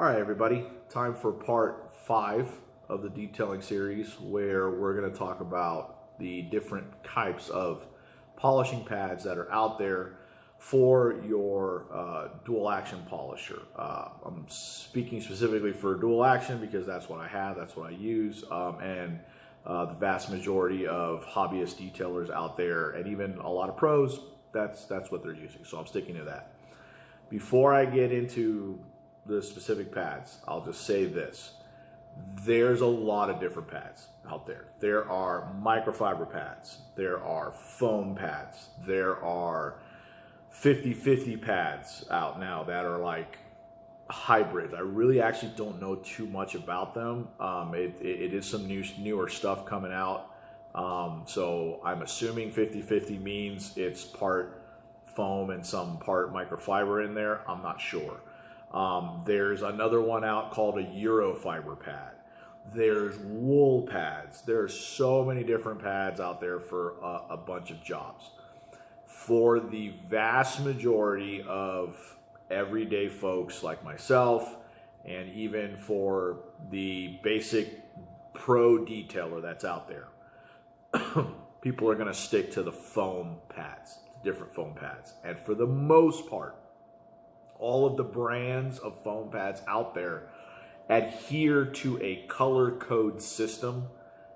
right, everybody, time for part 5 of the detailing series, where we're going to talk about the different types of polishing pads that are out there for your dual action polisher. I'm speaking specifically for dual action because that's what I have, that's what I use, and the vast majority of hobbyist detailers out there, and even a lot of pros, that's what they're using. So I'm sticking to that. Before I get into the specific pads, I'll just say this. There's a lot of different pads out there. There are microfiber pads. There are foam pads. There are 50-50 pads out now that are like hybrids. I really actually don't know too much about them. It is some newer stuff coming out. So I'm assuming 50-50 means it's part foam and some part microfiber in there. I'm not sure. There's another one out called a Eurofiber pad. There's wool pads. There's so many different pads out there for a bunch of jobs. For the vast majority of everyday folks like myself, and even for the basic pro detailer that's out there, people are going to stick to the foam pads, different foam pads. And for the most part, all of the brands of foam pads out there adhere to a color code system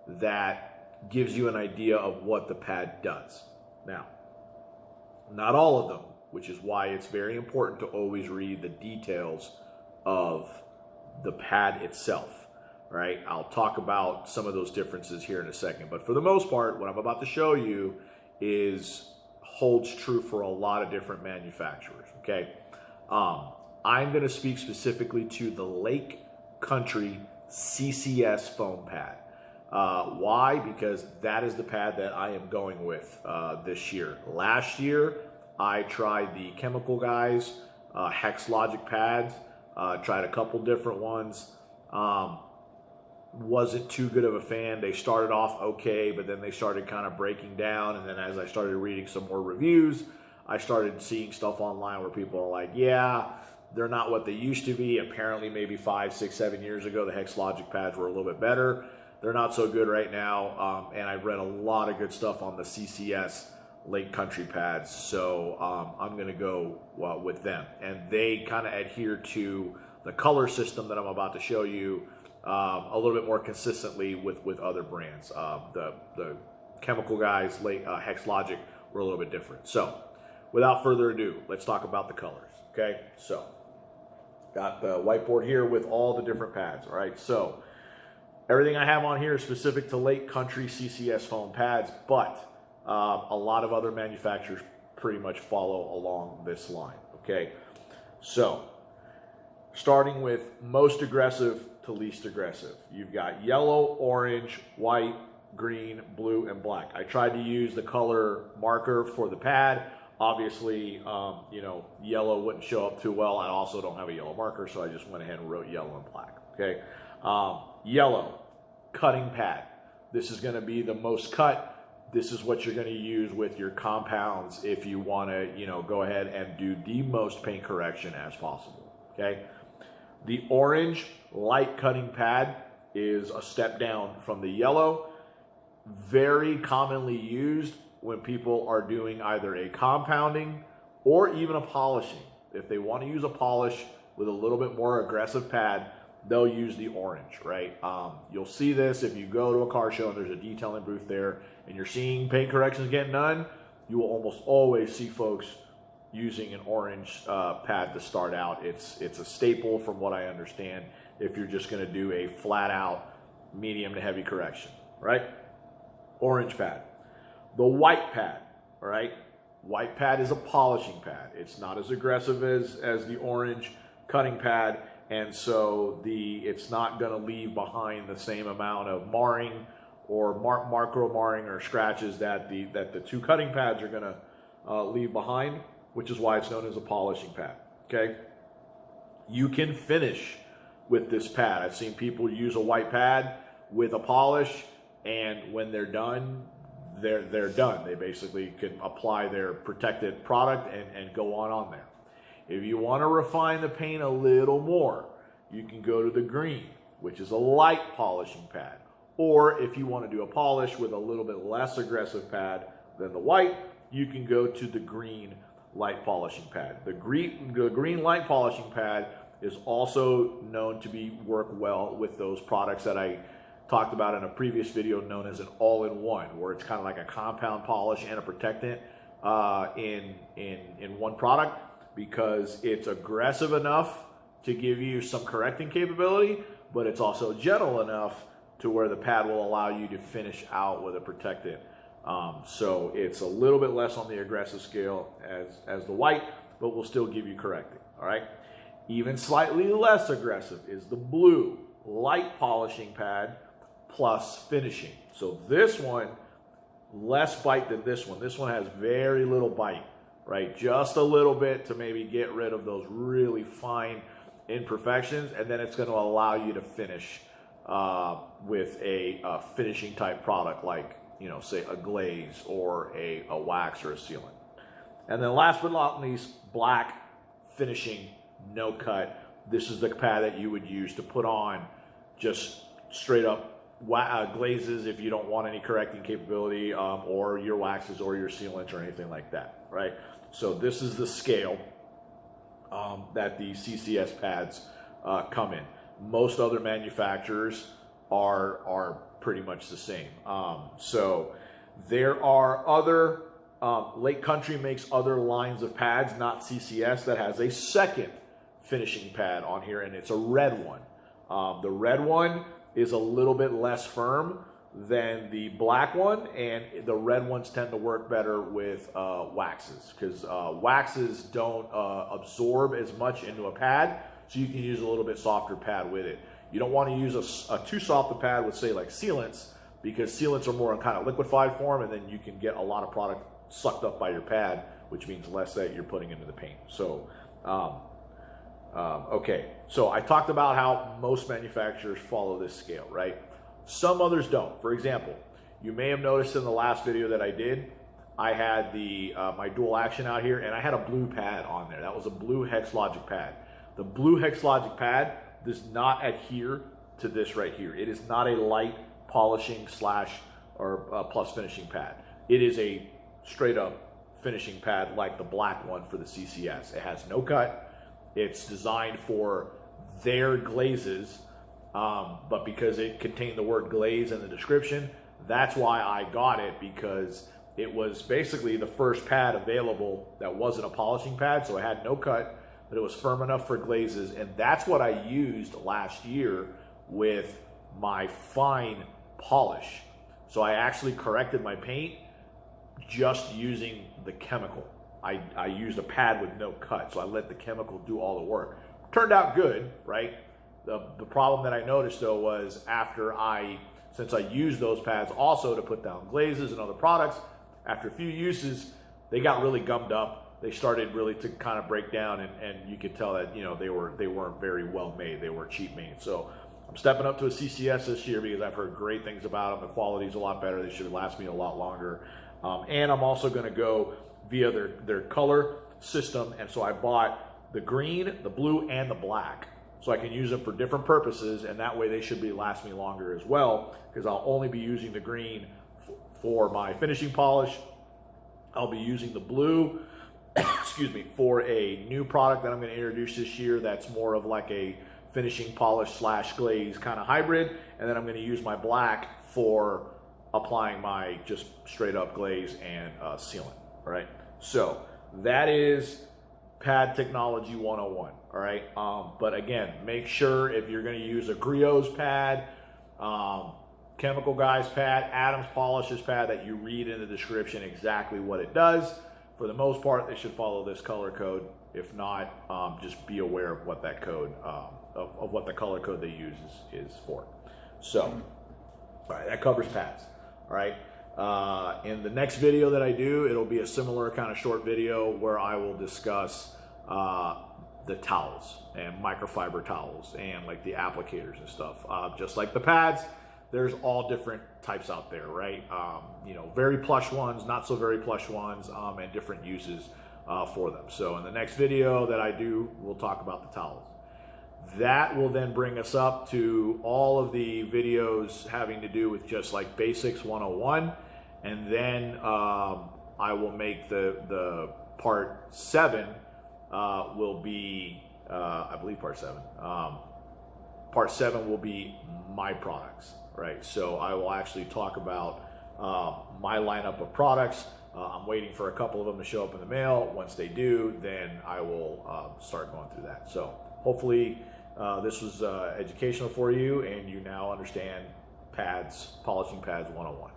that gives you an idea of what the pad does. Now, not all of them, which is why it's very important to always read the details of the pad itself, right? I'll talk about some of those differences here in a second, but for the most part, what I'm about to show you holds true for a lot of different manufacturers, okay? I'm going to speak specifically to the Lake Country CCS foam pad. Why? Because that is the pad that I am going with this year. Last year, I tried the Chemical Guys Hex Logic pads. Tried a couple different ones. Wasn't too good of a fan. They started off okay, but then they started kind of breaking down. And then as I started reading some more reviews, I started seeing stuff online where people are like, yeah, they're not what they used to be. Apparently maybe 5, 6, 7 years ago, the Hex Logic pads were a little bit better. They're not so good right now. And I've read a lot of good stuff on the CCS Lake Country pads. So I'm going to go with them. And they kind of adhere to the color system that I'm about to show you a little bit more consistently with other brands. The Chemical Guys, Hex Logic, were a little bit different. So without further ado, let's talk about the colors, okay? So, got the whiteboard here with all the different pads, all right? So, everything I have on here is specific to Lake Country CCS foam pads, but a lot of other manufacturers pretty much follow along this line, okay? So, starting with most aggressive to least aggressive. You've got yellow, orange, white, green, blue, and black. I tried to use the color marker for the pad. Obviously, yellow wouldn't show up too well. I also don't have a yellow marker, so I just went ahead and wrote yellow and black, okay? Yellow, cutting pad. This is gonna be the most cut. This is what you're gonna use with your compounds if you wanna, go ahead and do the most paint correction as possible, okay? The orange, light cutting pad is a step down from the yellow. Very commonly used when people are doing either a compounding or even a polishing. If they want to use a polish with a little bit more aggressive pad, they'll use the orange, right? You'll see this if you go to a car show and there's a detailing booth there and you're seeing paint corrections getting done, you will almost always see folks using an orange pad to start out. It's a staple from what I understand if you're just gonna do a flat out medium to heavy correction, right? Orange pad. The white pad, all right? White pad is a polishing pad. It's not as aggressive as the orange cutting pad, and so it's not gonna leave behind the same amount of marring or macro marring or scratches that the two cutting pads are gonna leave behind, which is why it's known as a polishing pad, okay? You can finish with this pad. I've seen people use a white pad with a polish, and when they're done, they're done. They basically can apply their protected product and go on there. If you want to refine the paint a little more, you can go to the green, which is a light polishing pad. Or if you want to do a polish with a little bit less aggressive pad than the white, you can go to the green light polishing pad. The green light polishing pad is also known to work well with those products that I talked about in a previous video known as an all-in-one, where it's kind of like a compound polish and a protectant in one product, because it's aggressive enough to give you some correcting capability, but it's also gentle enough to where the pad will allow you to finish out with a protectant. So it's a little bit less on the aggressive scale as the white, but will still give you correcting, all right? Even slightly less aggressive is the blue light polishing pad plus finishing. So this one, less bite than this one. This one has very little bite, right? Just a little bit to maybe get rid of those really fine imperfections, and then it's going to allow you to finish with a finishing type product like, you know, say a glaze or a wax or a sealant. And then last but not least, black finishing, no cut. This is the pad that you would use to put on just straight up glazes if you don't want any correcting capability, or your waxes or your sealants or anything like that, right? So this is the scale that the CCS pads come in. Most other manufacturers are pretty much the same. So there are other, Lake Country makes other lines of pads, not CCS, that has a second finishing pad on here, and it's a red one. The red one is a little bit less firm than the black one, and the red ones tend to work better with waxes, because waxes don't absorb as much into a pad, so you can use a little bit softer pad with it. You don't want to use a too soft a pad with, say, like sealants, because sealants are more in kind of liquefied form, and then you can get a lot of product sucked up by your pad, which means less that you're putting into the paint. So okay, so I talked about how most manufacturers follow this scale, right? Some others don't. For example, you may have noticed in the last video that I did, I had my dual action out here, and I had a blue pad on there. That was a blue Hex Logic pad. The blue Hex Logic pad does not adhere to this right here. It is not a light polishing or plus finishing pad. It is a straight up finishing pad like the black one for the CCS. It has no cut. It's designed for their glazes, but because it contained the word glaze in the description, that's why I got it, because it was basically the first pad available that wasn't a polishing pad, so it had no cut, but it was firm enough for glazes, and that's what I used last year with my fine polish. So I actually corrected my paint just using the chemical. I used a pad with no cut, so I let the chemical do all the work. Turned out good, right? The problem that I noticed though was since I used those pads also to put down glazes and other products, after a few uses, they got really gummed up. They started really to kind of break down, and you could tell that, you know, they weren't very well made. They were cheap made. So I'm stepping up to a CCS this year because I've heard great things about them. The quality's a lot better. They should last me a lot longer. And I'm also going to go via their color system, and so I bought the green, the blue, and the black, so I can use them for different purposes, and that way they should last me longer as well, because I'll only be using the green for my finishing polish. I'll be using the blue excuse me, for a new product that I'm going to introduce this year that's more of like a finishing polish / glaze kind of hybrid, and then I'm going to use my black for applying my just straight up glaze and sealant. All right, so that is pad technology 101. All right, but again, make sure if you're going to use a Griot's pad, Chemical Guys pad, Adams Polishes pad, that you read in the description exactly what it does. For the most part, they should follow this color code. If not, just be aware of what that code, of what the color code they use is for. So, all right, that covers pads. All right. In the next video that I do, it'll be a similar kind of short video where I will discuss the towels and microfiber towels and like the applicators and stuff. Just like the pads, there's all different types out there, right? You know, very plush ones, not so very plush ones, and different uses for them. So in the next video that I do, we'll talk about the towels. That will then bring us up to all of the videos having to do with just like Basics 101. And then I will make the part 7 will be, I believe part 7. Part 7 will be my products, right? So I will actually talk about my lineup of products. I'm waiting for a couple of them to show up in the mail. Once they do, then I will start going through that. So hopefully this was educational for you, and you now understand pads, polishing pads 101.